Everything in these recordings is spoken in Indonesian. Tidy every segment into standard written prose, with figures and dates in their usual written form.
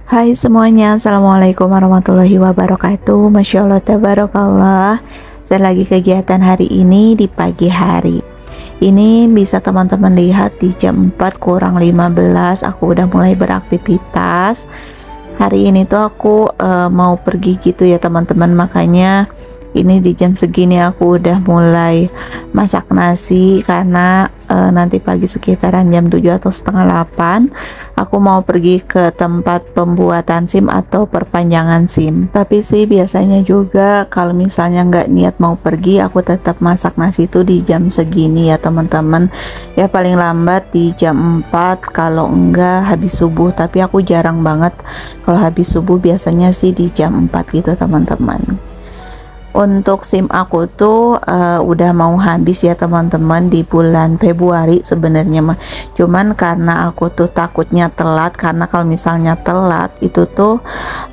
Hai semuanya, assalamualaikum warahmatullahi wabarakatuh. Masya Allah, tabarakallah. Saya lagi kegiatan hari ini di pagi hari. Ini bisa teman-teman lihat di jam 4 kurang 15 aku udah mulai beraktivitas. Hari ini tuh aku mau pergi gitu ya teman-teman, makanya ini di jam segini aku udah mulai masak nasi karena nanti pagi sekitaran jam 7 atau setengah 8 aku mau pergi ke tempat pembuatan SIM atau perpanjangan SIM. Tapi sih biasanya juga kalau misalnya nggak niat mau pergi, aku tetap masak nasi itu di jam segini ya teman-teman, ya paling lambat di jam 4 kalau enggak habis subuh. Tapi aku jarang banget kalau habis subuh, biasanya sih di jam 4 gitu teman-teman. Untuk SIM aku tuh udah mau habis ya teman-teman di bulan Februari sebenarnya mah. Cuman karena aku tuh takutnya telat, karena kalau misalnya telat itu tuh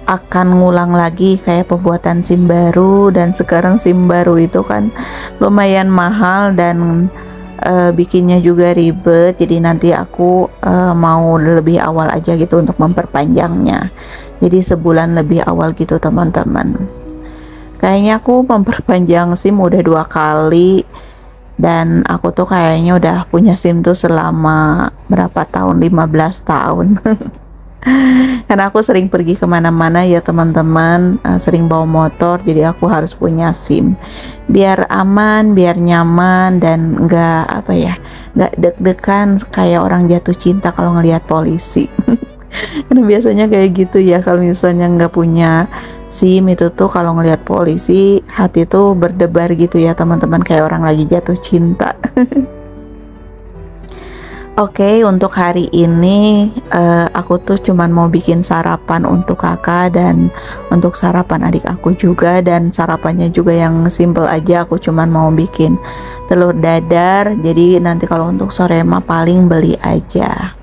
akan ngulang lagi kayak pembuatan SIM baru, dan sekarang SIM baru itu kan lumayan mahal dan bikinnya juga ribet. Jadi nanti aku mau lebih awal aja gitu untuk memperpanjangnya. Jadi sebulan lebih awal gitu teman-teman. Kayaknya aku memperpanjang SIM udah 2 kali, dan aku tuh kayaknya udah punya SIM tuh selama berapa tahun, 15 tahun. Karena aku sering pergi kemana-mana ya teman-teman, sering bawa motor, jadi aku harus punya SIM biar aman, biar nyaman, dan nggak deg-degan kayak orang jatuh cinta kalau ngelihat polisi. Karena biasanya kayak gitu ya, kalau misalnya nggak punya SIM itu tuh kalau ngelihat polisi hati tuh berdebar gitu ya teman-teman, kayak orang lagi jatuh cinta. Oke, untuk hari ini aku tuh cuman mau bikin sarapan untuk kakak dan untuk sarapan adik aku juga, dan sarapannya juga yang simple aja. Aku cuman mau bikin telur dadar, jadi nanti kalau untuk sore mah paling beli aja.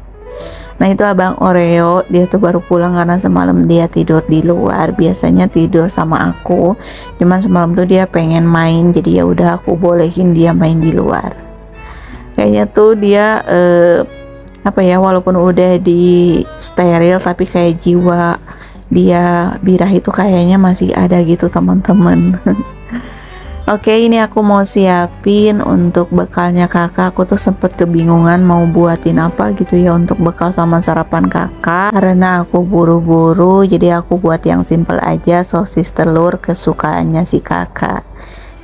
Nah itu abang Oreo, dia tuh baru pulang karena semalam dia tidur di luar. Biasanya tidur sama aku, cuman semalam tuh dia pengen main, jadi ya udah aku bolehin dia main di luar. Kayaknya tuh dia walaupun udah di steril tapi kayak jiwa dia birah itu kayaknya masih ada gitu teman-teman. Oke, ini aku mau siapin untuk bekalnya kakak. Aku tuh sempet kebingungan mau buatin apa gitu ya untuk bekal sama sarapan kakak, karena aku buru-buru, jadi aku buat yang simple aja, sosis telur kesukaannya si kakak.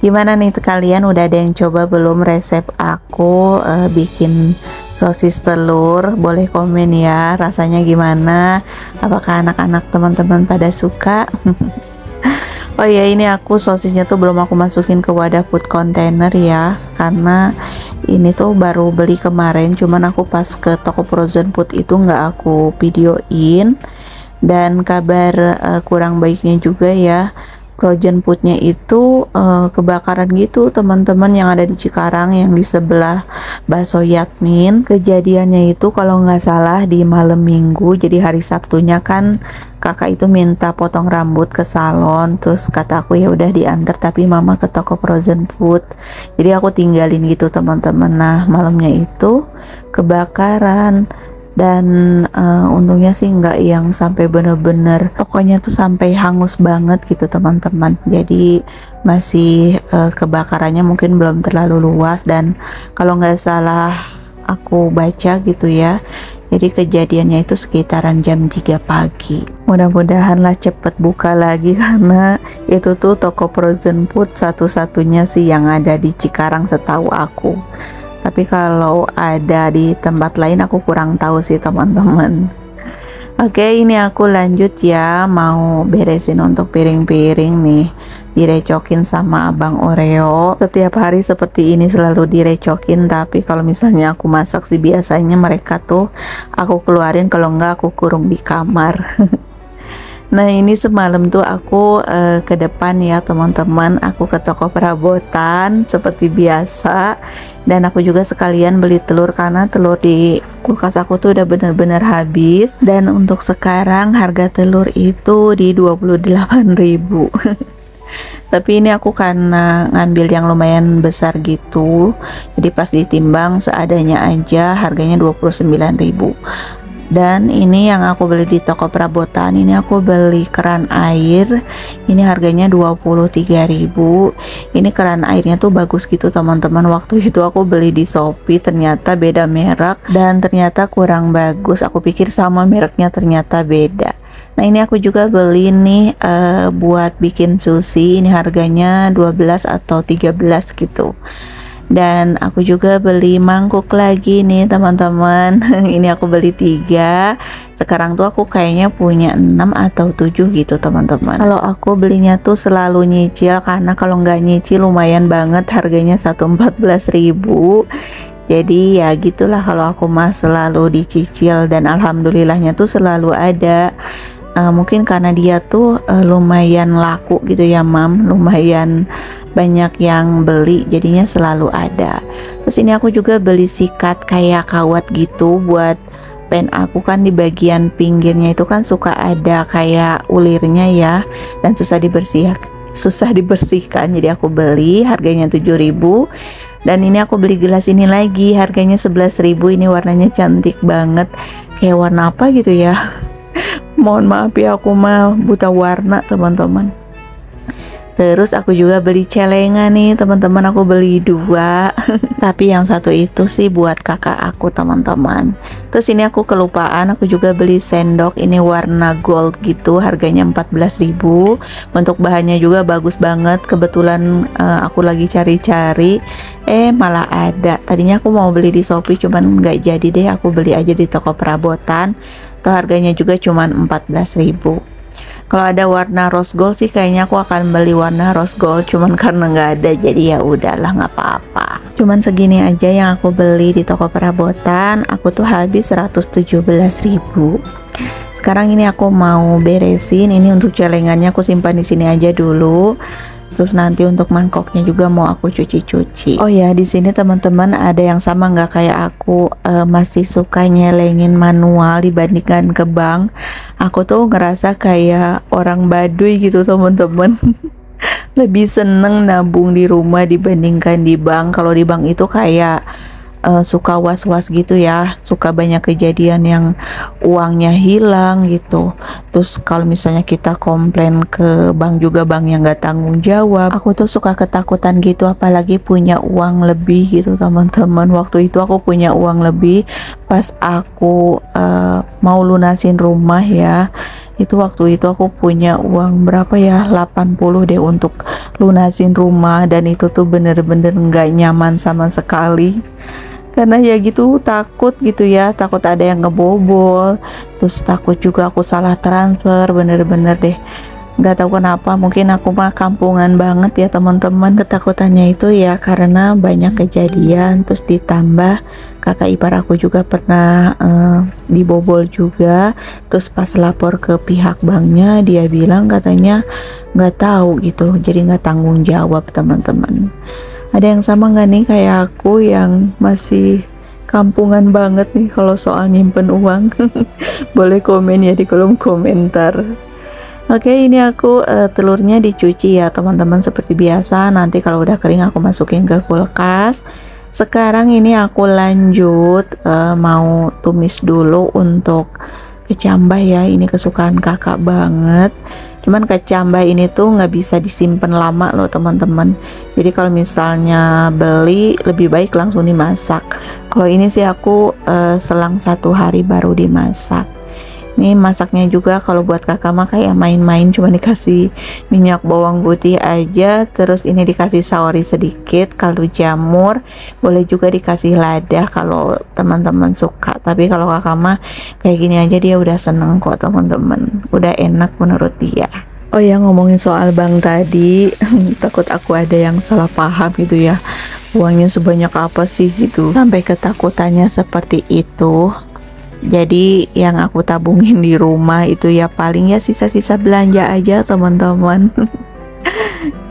Gimana nih kalian, udah ada yang coba belum resep aku bikin sosis telur? Boleh komen ya rasanya gimana, apakah anak-anak teman-teman pada suka? Oh ya, ini aku sosisnya tuh belum aku masukin ke wadah food container ya, karena ini tuh baru beli kemarin. Cuman aku pas ke toko frozen food itu nggak aku videoin. Dan kabar kurang baiknya juga ya, frozen foodnya itu kebakaran gitu teman-teman, yang ada di Cikarang yang di sebelah bakso Yatmin. Kejadiannya itu kalau nggak salah di malam minggu, jadi hari Sabtunya kan kakak itu minta potong rambut ke salon, terus kata aku ya udah diantar, tapi mama ke toko frozen food, jadi aku tinggalin gitu teman-teman. Nah malamnya itu kebakaran, dan untungnya sih nggak yang sampai bener-bener tokonya tuh sampai hangus banget gitu teman-teman. Jadi masih kebakarannya mungkin belum terlalu luas, dan kalau nggak salah aku baca gitu ya, jadi kejadiannya itu sekitaran jam 3 pagi. Mudah-mudahan lah cepet buka lagi, karena itu tuh toko frozen food satu-satunya sih yang ada di Cikarang setahu aku. Tapi kalau ada di tempat lain aku kurang tahu sih teman-teman. Oke, ini aku lanjut ya, mau beresin untuk piring-piring nih. Direcokin sama Abang Oreo. Setiap hari seperti ini selalu direcokin, tapi kalau misalnya aku masak sih biasanya mereka tuh aku keluarin, kalau enggak aku kurung di kamar. Nah, ini semalam tuh aku ke depan ya teman-teman, aku ke toko perabotan seperti biasa, dan aku juga sekalian beli telur karena telur di kulkas aku tuh udah bener-bener habis, dan untuk sekarang harga telur itu di 28.000. Tapi ini aku karena ngambil yang lumayan besar gitu, jadi pas ditimbang seadanya aja harganya 29.000. Dan ini yang aku beli di toko perabotan, ini aku beli keran air, ini harganya 23.000. Ini keran airnya tuh bagus gitu teman-teman. Waktu itu aku beli di Shopee, ternyata beda merek dan ternyata kurang bagus. Aku pikir sama mereknya, ternyata beda. Nah, ini aku juga beli nih buat bikin sushi, ini harganya 12 atau 13 gitu. Dan aku juga beli mangkuk lagi nih teman-teman. Ini aku beli 3. Sekarang tuh aku kayaknya punya 6 atau 7 gitu teman-teman. Kalau aku belinya tuh selalu nyicil, karena kalau nggak nyicil lumayan banget harganya 114.000. Jadi ya gitulah, kalau aku mah selalu dicicil, dan alhamdulillahnya tuh selalu ada. Mungkin karena dia tuh lumayan laku gitu ya Mam, lumayan banyak yang beli, jadinya selalu ada. Terus ini aku juga beli sikat kayak kawat gitu buat pen aku, kan di bagian pinggirnya itu kan suka ada kayak ulirnya ya, dan susah dibersihkan, jadi aku beli, harganya 7.000. Dan ini aku beli gelas ini lagi, harganya 11.000. Ini warnanya cantik banget, kayak warna apa gitu ya. Mohon maaf ya, aku mah buta warna teman-teman. Terus aku juga beli celengan nih teman-teman, aku beli 2. Tapi yang satu itu sih buat kakak aku teman-teman. Terus ini aku kelupaan, aku juga beli sendok, ini warna gold gitu, harganya 14.000. Untuk bahannya juga bagus banget, kebetulan aku lagi cari-cari, malah ada. Tadinya aku mau beli di Shopee cuman nggak jadi deh, aku beli aja di toko perabotan. Tuh harganya juga cuman 14.000. Kalau ada warna rose gold sih kayaknya aku akan beli warna rose gold, cuman karena nggak ada jadi ya udahlah, nggak apa-apa. Cuman segini aja yang aku beli di toko perabotan, aku tuh habis 117.000. Sekarang ini aku mau beresin, ini untuk celengannya aku simpan di sini aja dulu. Terus nanti untuk mangkoknya juga mau aku cuci-cuci. Oh ya, di sini teman-teman ada yang sama nggak kayak aku, masih suka nyelengin manual dibandingkan ke bank. Aku tuh ngerasa kayak orang Baduy gitu teman-teman. Lebih seneng nabung di rumah dibandingkan di bank. Kalau di bank itu kayak suka was-was gitu ya, suka banyak kejadian yang uangnya hilang gitu. Terus kalau misalnya kita komplain ke bank juga, banknya nggak tanggung jawab. Aku tuh suka ketakutan gitu, apalagi punya uang lebih gitu teman-teman. Waktu itu aku punya uang lebih pas aku mau lunasin rumah ya. Itu waktu itu aku punya uang berapa ya, 80 deh untuk lunasin rumah, dan itu tuh bener-bener nggak nyaman sama sekali. Karena ya gitu, takut gitu ya, takut ada yang ngebobol, terus takut juga aku salah transfer, bener-bener deh nggak tahu kenapa. Mungkin aku mah kampungan banget ya teman-teman. Ketakutannya itu ya karena banyak kejadian, terus ditambah kakak ipar aku juga pernah dibobol juga. Terus pas lapor ke pihak banknya, dia bilang katanya nggak tahu gitu, jadi nggak tanggung jawab teman-teman. Ada yang sama nggak nih kayak aku yang masih kampungan banget nih kalau soal nyimpen uang? Boleh komen ya di kolom komentar. Oke, ini aku telurnya dicuci ya teman-teman seperti biasa. Nanti kalau udah kering aku masukin ke kulkas. Sekarang ini aku lanjut mau tumis dulu untuk kecambah ya. Ini kesukaan kakak banget. Cuman kecambah ini tuh nggak bisa disimpan lama loh teman-teman. Jadi kalau misalnya beli lebih baik langsung dimasak. Kalau ini sih aku selang 1 hari baru dimasak. Nih masaknya juga kalau buat kakak mah kayak main-main, cuma dikasih minyak bawang putih aja, terus ini dikasih saori sedikit, kaldu jamur, boleh juga dikasih lada kalau teman-teman suka. Tapi kalau kakak mah kayak gini aja dia udah seneng kok teman-teman, udah enak menurut dia. Oh ya, ngomongin soal bank tadi, takut aku ada yang salah paham gitu ya, uangnya sebanyak apa sih gitu, sampai ketakutannya seperti itu. Jadi yang aku tabungin di rumah itu ya paling ya sisa-sisa belanja aja teman-teman.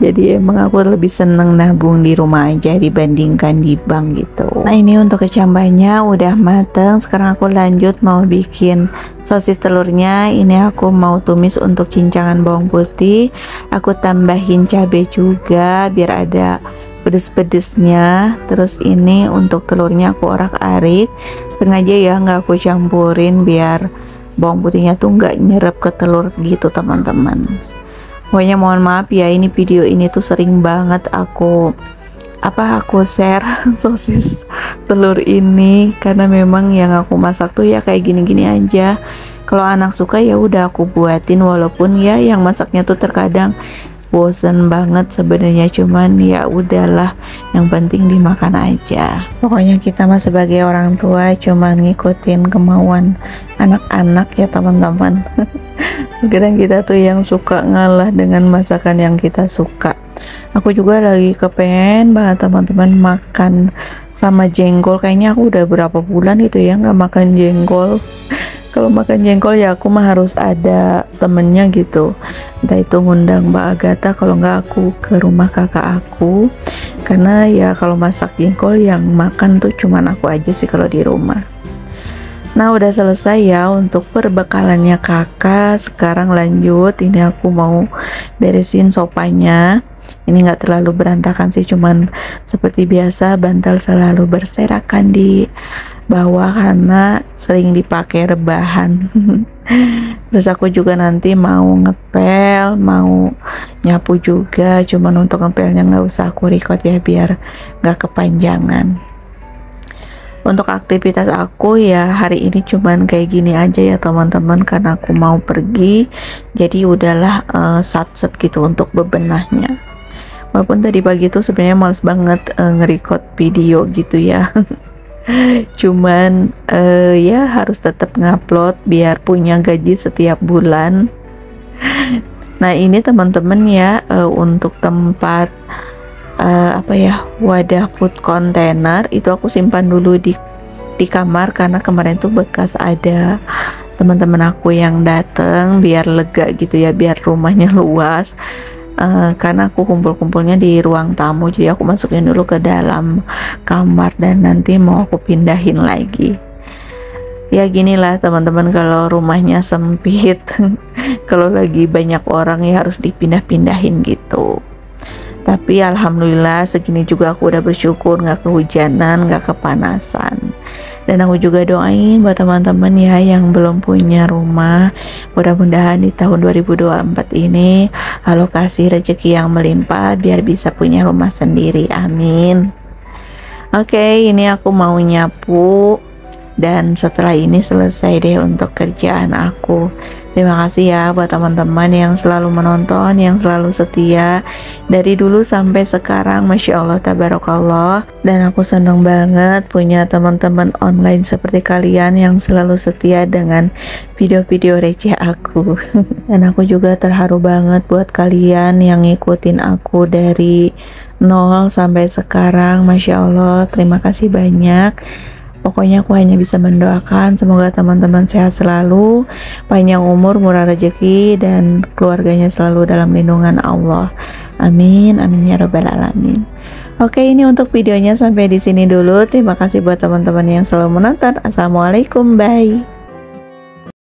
Jadi emang aku lebih seneng nabung di rumah aja dibandingkan di bank gitu. Nah ini untuk kecambahnya udah mateng. Sekarang aku lanjut mau bikin sosis telurnya. Ini aku mau tumis untuk cincangan bawang putih. Aku tambahin cabai juga biar ada pedes-pedesnya. Terus ini untuk telurnya aku orak-arik, sengaja ya nggak aku campurin biar bawang putihnya tuh nggak nyerap ke telur gitu teman-teman. Pokoknya mohon maaf ya, ini video ini tuh sering banget aku share sosis telur ini karena memang yang aku masak tuh ya kayak gini-gini aja. Kalau anak suka ya udah aku buatin, walaupun ya yang masaknya tuh terkadang bosen banget sebenarnya, cuman ya udahlah, yang penting dimakan aja. Pokoknya kita mah sebagai orang tua cuman ngikutin kemauan anak-anak ya teman-teman. Kadang kita tuh yang suka ngalah dengan masakan yang kita suka. Aku juga lagi kepengen banget teman-teman makan sama jengkol. Kayaknya aku udah berapa bulan itu ya nggak makan jengkol. Kalau makan jengkol ya aku mah harus ada temennya gitu, entah itu ngundang Mbak Agatha, kalau nggak aku ke rumah kakak aku, karena ya kalau masak jengkol yang makan tuh cuman aku aja sih kalau di rumah. Nah udah selesai ya untuk perbekalannya kakak. Sekarang lanjut, ini aku mau beresin sopanya. Ini nggak terlalu berantakan sih, cuman seperti biasa bantal selalu berserakan di bawah karena sering dipakai rebahan. Terus aku juga nanti mau ngepel, mau nyapu juga, cuman untuk ngepelnya nggak usah aku record ya biar nggak kepanjangan. Untuk aktivitas aku ya hari ini cuman kayak gini aja ya teman-teman, karena aku mau pergi, jadi udahlah sat-set gitu untuk bebenahnya. Walaupun tadi pagi tuh sebenarnya males banget nge-record video gitu ya. Cuman ya harus tetap ngupload biar punya gaji setiap bulan. Nah ini teman-teman ya untuk tempat wadah food container itu aku simpan dulu di kamar, karena kemarin tuh bekas ada teman-teman aku yang datang, biar lega gitu ya, biar rumahnya luas. Karena aku kumpul-kumpulnya di ruang tamu, jadi aku masukin dulu ke dalam kamar dan nanti mau aku pindahin lagi. Ya ginilah teman-teman kalau rumahnya sempit. Kalau lagi banyak orang ya harus dipindah-pindahin gitu. Tapi alhamdulillah segini juga aku udah bersyukur, nggak kehujanan, nggak kepanasan. Dan aku juga doain buat teman-teman ya yang belum punya rumah, mudah-mudahan di tahun 2024 ini Allah kasih rezeki yang melimpah biar bisa punya rumah sendiri, amin. Oke, ini aku mau nyapu dan setelah ini selesai deh untuk kerjaan aku. Terima kasih ya buat teman-teman yang selalu menonton, yang selalu setia dari dulu sampai sekarang. Masya Allah, tabarakallah. Dan aku senang banget punya teman-teman online seperti kalian yang selalu setia dengan video-video receh aku. Dan aku juga terharu banget buat kalian yang ngikutin aku dari nol sampai sekarang. Masya Allah, terima kasih banyak. Pokoknya aku hanya bisa mendoakan semoga teman-teman sehat selalu, panjang umur, murah rezeki, dan keluarganya selalu dalam lindungan Allah. Amin, amin ya rabbal alamin. Oke, ini untuk videonya sampai di sini dulu. Terima kasih buat teman-teman yang selalu menonton. Assalamualaikum, bye.